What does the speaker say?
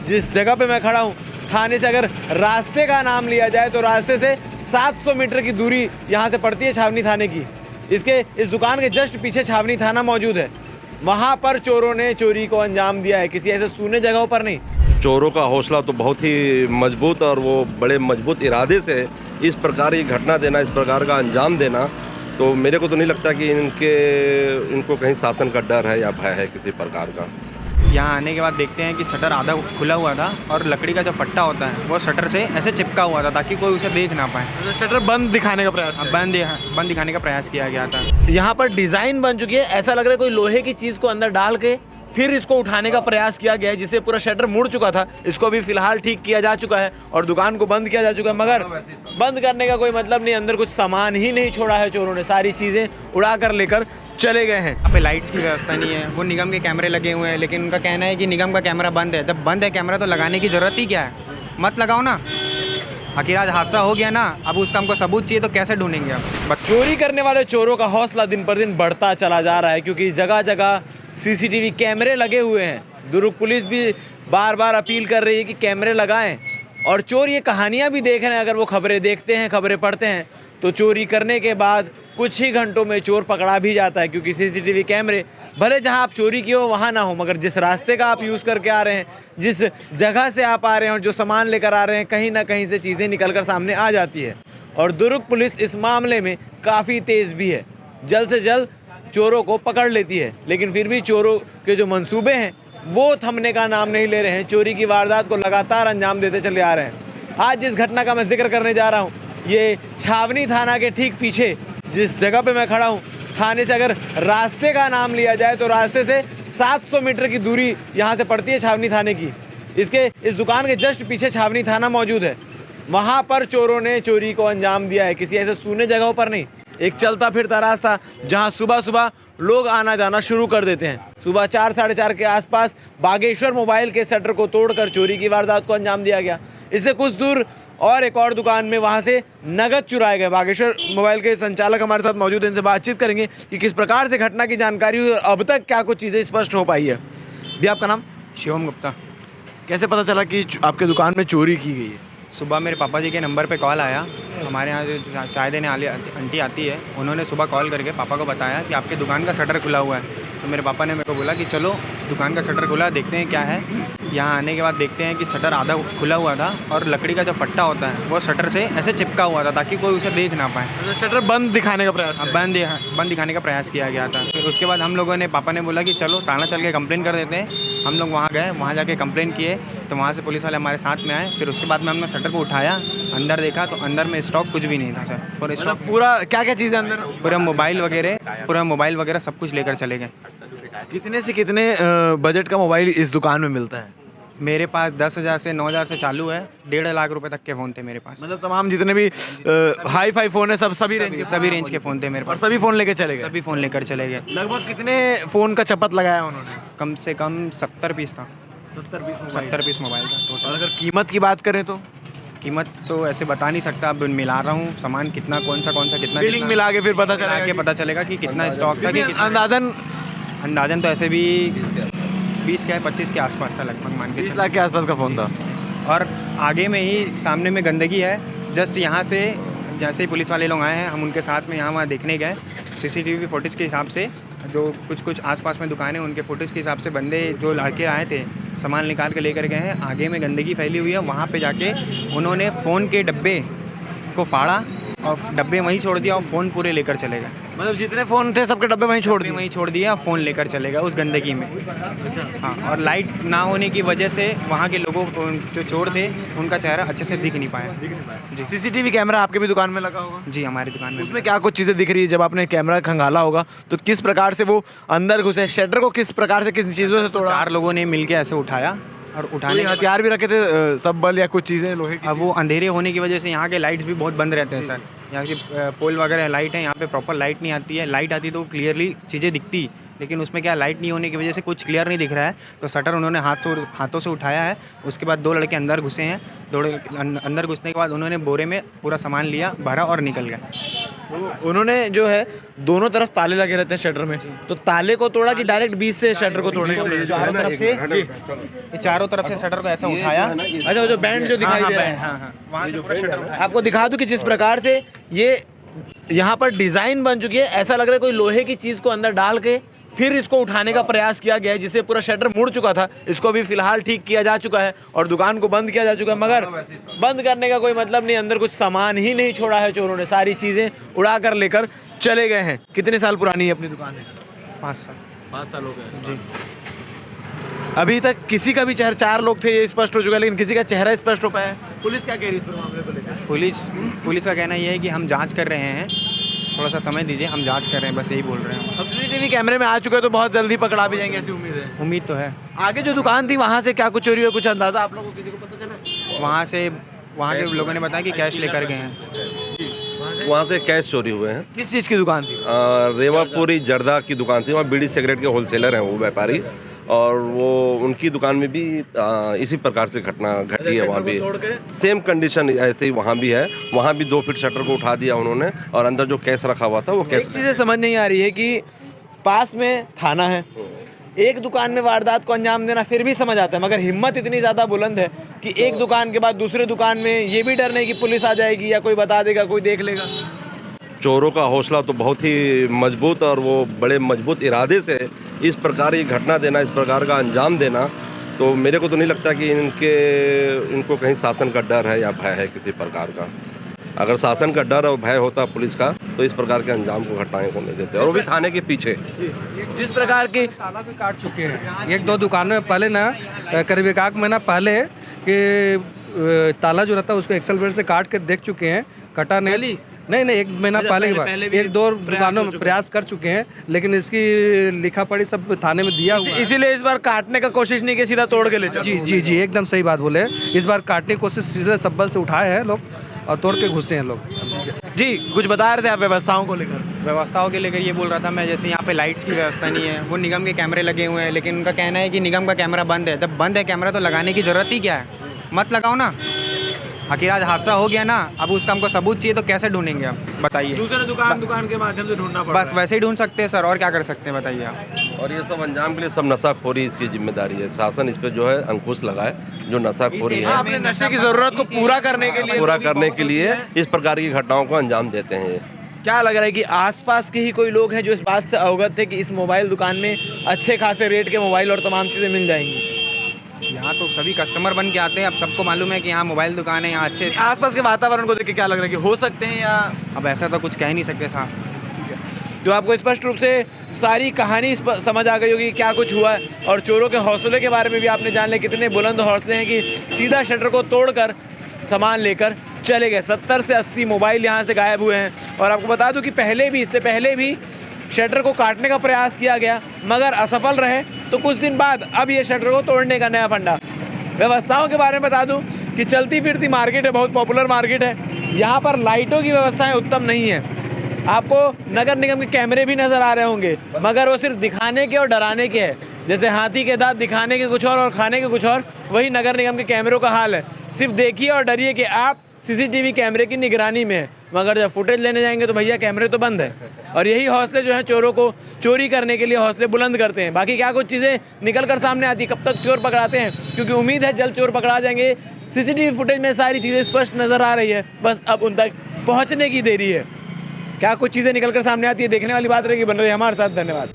जिस जगह पे मैं खड़ा हूँ, थाने से अगर रास्ते का नाम लिया जाए तो रास्ते से 700 मीटर की दूरी यहाँ से पड़ती है छावनी थाने की। इस दुकान के जस्ट पीछे छावनी थाना मौजूद है। वहाँ पर चोरों ने चोरी को अंजाम दिया है, किसी ऐसे सूने जगहों पर नहीं। चोरों का हौसला तो बहुत ही मजबूत और वो बड़े मजबूत इरादे से इस प्रकार की घटना देना, इस प्रकार का अंजाम देना, तो मेरे को तो नहीं लगता कि इनको कहीं शासन का डर है या भय है किसी प्रकार का। यहाँ आने के बाद देखते हैं कि शटर आधा खुला हुआ था और लकड़ी का जो फट्टा होता है वो शटर से ऐसे चिपका हुआ था ताकि कोई उसे देख ना पाए। शटर बंद दिखाने का प्रयास, बंद दिखाने का प्रयास किया गया था। यहाँ पर डिजाइन बन चुकी है, ऐसा लग रहा है कोई लोहे की चीज को अंदर डाल के फिर इसको उठाने का प्रयास किया गया है, जिससे पूरा शटर मुड़ चुका था। इसको भी फिलहाल ठीक किया जा चुका है और दुकान को बंद किया जा चुका है, मगर बंद करने का कोई मतलब नहीं, अंदर कुछ सामान ही नहीं छोड़ा है चोरों ने, सारी चीजें उड़ा कर लेकर चले गए हैं। यहाँ पे लाइट्स की व्यवस्था नहीं है, वो निगम के कैमरे लगे हुए हैं, लेकिन उनका कहना है कि निगम का कैमरा बंद है। जब बंद है कैमरा तो लगाने की ज़रूरत ही क्या है, मत लगाओ ना। आखिर आज हादसा हो गया ना, अब उसका हमको सबूत चाहिए तो कैसे ढूंढेंगे हम। चोरी करने वाले चोरों का हौसला दिन पर दिन बढ़ता चला जा रहा है, क्योंकि जगह जगह सीसीटीवी कैमरे लगे हुए हैं। दुर्ग पुलिस भी बार बार अपील कर रही है कि कैमरे लगाएं, और चोर ये कहानियां भी देख रहे हैं। अगर वो खबरें देखते हैं, खबरें पढ़ते हैं, तो चोरी करने के बाद कुछ ही घंटों में चोर पकड़ा भी जाता है, क्योंकि सीसीटीवी कैमरे भले जहां आप चोरी किए हो वहां ना हो, मगर जिस रास्ते का आप यूज़ करके आ रहे हैं, जिस जगह से आप आ रहे हैं और जो सामान लेकर आ रहे हैं, कहीं ना कहीं से चीज़ें निकल कर सामने आ जाती है। और दुर्ग पुलिस इस मामले में काफ़ी तेज़ भी है, जल्द से जल्द चोरों को पकड़ लेती है, लेकिन फिर भी चोरों के जो मंसूबे हैं वो थमने का नाम नहीं ले रहे हैं। चोरी की वारदात को लगातार अंजाम देते चले आ रहे हैं। आज जिस घटना का मैं जिक्र करने जा रहा हूँ, ये छावनी थाना के ठीक पीछे जिस जगह पे मैं खड़ा हूँ, थाने से अगर रास्ते का नाम लिया जाए तो रास्ते से 700 मीटर की दूरी यहाँ से पड़ती है छावनी थाने की। इस दुकान के जस्ट पीछे छावनी थाना मौजूद है। वहाँ पर चोरों ने चोरी को अंजाम दिया है, किसी ऐसे सूने जगहों पर नहीं। एक चलता फिरता रास्ता जहाँ सुबह सुबह लोग आना जाना शुरू कर देते हैं। सुबह 4 साढ़े 4 के आसपास बागेश्वर मोबाइल के शटर को तोड़कर चोरी की वारदात को अंजाम दिया गया। इससे कुछ दूर और एक और दुकान में वहाँ से नगद चुराए गए। बागेश्वर मोबाइल के संचालक हमारे साथ मौजूद हैं, इनसे बातचीत करेंगे कि किस प्रकार से घटना की जानकारी हुई और अब तक क्या कुछ चीज़ें स्पष्ट हो पाई है। भी आपका नाम? शिवम गुप्ता। कैसे पता चला कि आपके दुकान में चोरी की गई है? सुबह मेरे पापा जी के नंबर पे कॉल आया। हमारे यहाँ जो चाय देने वाली आंटी आती है, उन्होंने सुबह कॉल करके पापा को बताया कि आपके दुकान का शटर खुला हुआ है। तो मेरे पापा ने मेरे को बोला कि चलो दुकान का शटर खुला, देखते हैं क्या है। यहाँ आने के बाद देखते हैं कि शटर आधा खुला हुआ था और लकड़ी का जो फट्टा होता है वो शटर से ऐसे चिपका हुआ था ताकि कोई उसे देख ना पाए। शटर बंद दिखाने का प्रयास, बंद दिखाने का प्रयास किया गया था। फिर उसके बाद हम लोगों ने, पापा ने बोला कि चलो थाना चल के कंप्लेन कर देते हैं। हम लोग वहाँ गए, वहाँ जाके कंप्लेन किए, तो वहाँ से पुलिस वाले हमारे साथ में आए। फिर उसके बाद में हमने शटर को उठाया, अंदर देखा तो अंदर में स्टॉक कुछ भी नहीं था सर। और स्टॉक पूरा क्या क्या चीज़ें अंदर? पूरा मोबाइल वगैरह सब कुछ लेकर चले गए। कितने से कितने बजट का मोबाइल इस दुकान में मिलता है? मेरे पास 10,000 से 9,000 से चालू है, 1.5 लाख रुपए तक के फ़ोन थे मेरे पास। मतलब तमाम जितने भी हाई फाई फ़ोन है सभी रेंज के फ़ोन थे मेरे और पास। सभी फ़ोन लेके चले गए? सभी फ़ोन लेकर चले गए। लगभग कितने फ़ोन का चपत लगाया उन्होंने? कम से कम 70 पीस था। 70 पीस मोबाइल था टोटल। और अगर कीमत की बात करें तो कीमत तो ऐसे बता नहीं सकता, अब मिला रहा हूँ सामान कितना, कौन सा कितना बिलिंग मिला के फिर पता चलेगा कि कितना स्टॉक था। कि अंदाजन तो ऐसे भी 20 के 25 के आसपास था लगभग, मान के 20 लाख के आसपास का फ़ोन था। और आगे में ही सामने में गंदगी है। जस्ट यहाँ से जैसे ही पुलिस वाले लोग आए हैं, हम उनके साथ में यहाँ वहाँ देखने गए। सीसीटीवी फुटेज के हिसाब से जो कुछ आसपास में दुकानें, उनके फुटेज के हिसाब से बंदे जो लड़के आए थे सामान निकाल के लेकर गए हैं। आगे में गंदगी फैली हुई है, वहाँ पे जाके उन्होंने फ़ोन के डब्बे को फाड़ा और डब्बे वहीं छोड़ दिया और फ़ोन पूरे लेकर चले गए। मतलब जितने फ़ोन थे सबके डब्बे वहीं छोड़ दिए और फ़ोन लेकर चले गए उस गंदगी में। हाँ, और लाइट ना होने की वजह से वहाँ के लोगों जो चोर थे उनका चेहरा अच्छे से दिख नहीं पाया। जी। सीसीटीवी कैमरा आपके भी दुकान में लगा होगा? जी, हमारी दुकान में। उसमें क्या कुछ चीज़ें दिख रही है? जब आपने कैमरा खंगाला होगा तो किस प्रकार से वो अंदर घुसे, शटर को किस प्रकार से, किस चीज़ों से तोड़ा? 4 लोगों ने मिल के ऐसे उठाया और उठाने हथियार भी रखे थे, सब बल या कुछ चीज़ें लोहे की? अब वो अंधेरे होने की वजह से यहाँ के लाइट्स भी बहुत बंद रहते हैं सर। यहाँ की पोल वगैरह लाइट है, यहाँ पे प्रॉपर लाइट नहीं आती है। लाइट आती तो क्लियरली चीज़ें दिखती, लेकिन उसमें क्या लाइट नहीं होने की वजह से कुछ क्लियर नहीं दिख रहा है। तो शटर उन्होंने हाथों से उठाया है। उसके बाद 2 लड़के अंदर घुसे हैं। अंदर घुसने के बाद उन्होंने बोरे में पूरा सामान लिया, भरा और निकल गए। तो उन्होंने जो है दोनों तरफ ताले लगे रहते हैं शटर में, तो ताले को तोड़ा कि डायरेक्ट बीच से शटर को तोड़ने का प्रयास? चारों तरफ से ये चारों तरफ से शटर को ऐसा उठाया। अच्छा, वो जो बैंड जो दिखाई दे रहा है, हाँ, वहाँ से पूरा शटर उठाया। आपको दिखा दूं कि जिस प्रकार से ये यहाँ पर डिजाइन बन चुकी है, ऐसा लग रहा है कोई लोहे की चीज को अंदर डाल के फिर इसको उठाने का प्रयास किया गया है, जिससे पूरा शटर मुड़ चुका था। इसको अभी फिलहाल ठीक किया जा चुका है और दुकान को बंद किया जा चुका है, मगर बंद करने का कोई मतलब नहीं, अंदर कुछ सामान ही नहीं छोड़ा है चोरों ने, सारी चीजें उड़ा कर लेकर चले गए हैं। कितने साल पुरानी है अपनी दुकान है? 5 साल। 5 साल हो गए जी। अभी तक किसी का भी चेहरा, 4 लोग थे ये स्पष्ट हो चुका है, लेकिन किसी का चेहरा स्पष्ट हो पाया है? पुलिस क्या कह रही है इस पर मामले को लेकर? पुलिस का कहना ये है कि हम जांच कर रहे हैं, थोड़ा सा समय दीजिए, हम जांच कर रहे हैं, बस यही बोल रहे हैं। अब सीसीटीवी कैमरे में आ चुके हैं तो बहुत जल्दी पकड़ा भी जाएंगे, ऐसी उम्मीद है। उम्मीद तो है। आगे जो दुकान थी वहाँ से क्या कुछ चोरी हुआ, कुछ अंदाजा आप लोगों को किसी को पता चला? वहाँ के लोगों ने बताया कि कैश लेकर गए हैं। वहाँ से कैश चोरी हुए हैं। किस चीज़ की दुकान थी? रेवापुरी जर्दा की दुकान थी, वहाँ बीड़ी सिगरेट के होलसेलर हैं वो व्यापारी, और वो उनकी दुकान में भी इसी प्रकार से घटना घटी है। वहाँ भी सेम कंडीशन ऐसे ही वहाँ भी है। वहाँ भी 2 फीट शटर को उठा दिया उन्होंने, और अंदर जो कैश रखा हुआ था वो कैश। चीज़ें समझ नहीं आ रही है कि पास में थाना है, एक दुकान में वारदात को अंजाम देना फिर भी समझ आता है, मगर हिम्मत इतनी ज़्यादा बुलंद है कि एक दुकान के बाद दूसरे दुकान में ये भी डर नहीं कि पुलिस आ जाएगी या कोई बता देगा, कोई देख लेगा। चोरों का हौसला तो बहुत ही मजबूत, और वो बड़े मजबूत इरादे से इस प्रकार की घटना देना, इस प्रकार का अंजाम देना, तो मेरे को तो नहीं लगता कि इनको कहीं शासन का डर है या भय है किसी प्रकार का। अगर शासन का डर और भय होता पुलिस का तो इस प्रकार के अंजाम को घटनाएं को नहीं देते, और वो भी थाने के पीछे। जिस प्रकार की ताला भी काट चुके हैं 1-2 दुकानों में पहले ना, करीब 1 महीना पहले कि ताला जो रहता है उसको एक्सल ब्लेड से काट के देख चुके हैं, कटा नहीं। 1 महीना पहले की बात, 1-2 दुकानों में प्रयास कर चुके हैं, लेकिन इसकी लिखा पढ़ी सब थाने में दिया हुआ है। इसीलिए इस बार काटने का कोशिश नहीं की, सीधा तोड़ के ले चलो। जी एकदम सही बात बोले। इस बार काटने की कोशिश सीधे सब्बल से उठाए हैं लोग और तोड़ के घुसे हैं लोग। जी कुछ बता रहे थे आप व्यवस्थाओं को लेकर? व्यवस्थाओं के लेकर ये बोल रहा था मैं, जैसे यहाँ पे लाइट्स की व्यवस्था नहीं है, वो निगम के कैमरे लगे हुए हैं, लेकिन उनका कहना है कि निगम का कैमरा बंद है। जब बंद है कैमरा तो लगाने की ज़रूरत ही क्या है, मत लगाओ ना। आखिर आज हादसा हो गया ना, अब उसका हमको सबूत चाहिए तो कैसे ढूंढेंगे आप बताइए? दूसरे दुकान के माध्यम से ढूंढना पड़ेगा। बस वैसे ही ढूंढ सकते हैं सर, और क्या कर सकते हैं बताइए आप? और ये सब अंजाम के लिए सब नशाखोरी इसकी जिम्मेदारी है। शासन इस पे जो है अंकुश लगाए, जो नशाखोरी है अपने नशे की जरूरत को पूरा करने के लिए इस प्रकार की घटनाओं को अंजाम देते हैं। क्या लग रहा है कि आसपास के ही कोई लोग हैं जो इस बात से अवगत थे कि इस मोबाइल दुकान में अच्छे खासे रेट के मोबाइल और तमाम चीज़ें मिल जाएंगी? यहाँ तो सभी कस्टमर बन के आते हैं, अब सबको मालूम है कि यहाँ मोबाइल दुकान है, यहाँ अच्छे। आसपास के वातावरण को देख के क्या लग रहा है कि हो सकते हैं, या अब ऐसा तो कुछ कह नहीं सकते साहब। जो आपको स्पष्ट रूप से सारी कहानी समझ आ गई होगी क्या कुछ हुआ है, और चोरों के हौसले के बारे में भी आपने जान लिया, कितने बुलंद हौसले हैं कि सीधा शटर को तोड़कर सामान लेकर चले गए। 70 से 80 मोबाइल यहाँ से गायब हुए हैं। और आपको बता दूं कि इससे पहले भी शटर को काटने का प्रयास किया गया, मगर असफल रहे, तो कुछ दिन बाद अब ये शटर को तोड़ने का नया फंडा। व्यवस्थाओं के बारे में बता दूं कि चलती फिरती मार्केट है, बहुत पॉपुलर मार्केट है, यहाँ पर लाइटों की व्यवस्थाएं उत्तम नहीं है। आपको नगर निगम के कैमरे भी नज़र आ रहे होंगे, मगर वो सिर्फ दिखाने के और डराने के हैं। जैसे हाथी के दांत दिखाने के कुछ और खाने के कुछ और, वही नगर निगम के कैमरों का हाल है। सिर्फ देखिए और डरिए कि आप सीसीटीवी कैमरे की निगरानी में है, मगर जब फुटेज लेने जाएंगे तो भैया कैमरे तो बंद है। और यही हौसले जो हैं चोरों को चोरी करने के लिए हौसले बुलंद करते हैं। बाकी क्या कुछ चीज़ें निकल कर सामने आती, कब तक चोर पकड़ाते हैं, क्योंकि उम्मीद है जल्द चोर पकड़ा जाएंगे। सीसीटीवी फुटेज में सारी चीज़ें स्पष्ट नज़र आ रही है, बस अब उन तक पहुँचने की देरी है। क्या कुछ चीज़ें निकल कर सामने आती है, देखने वाली बात रहेगी। बन रही है हमारे साथ, धन्यवाद।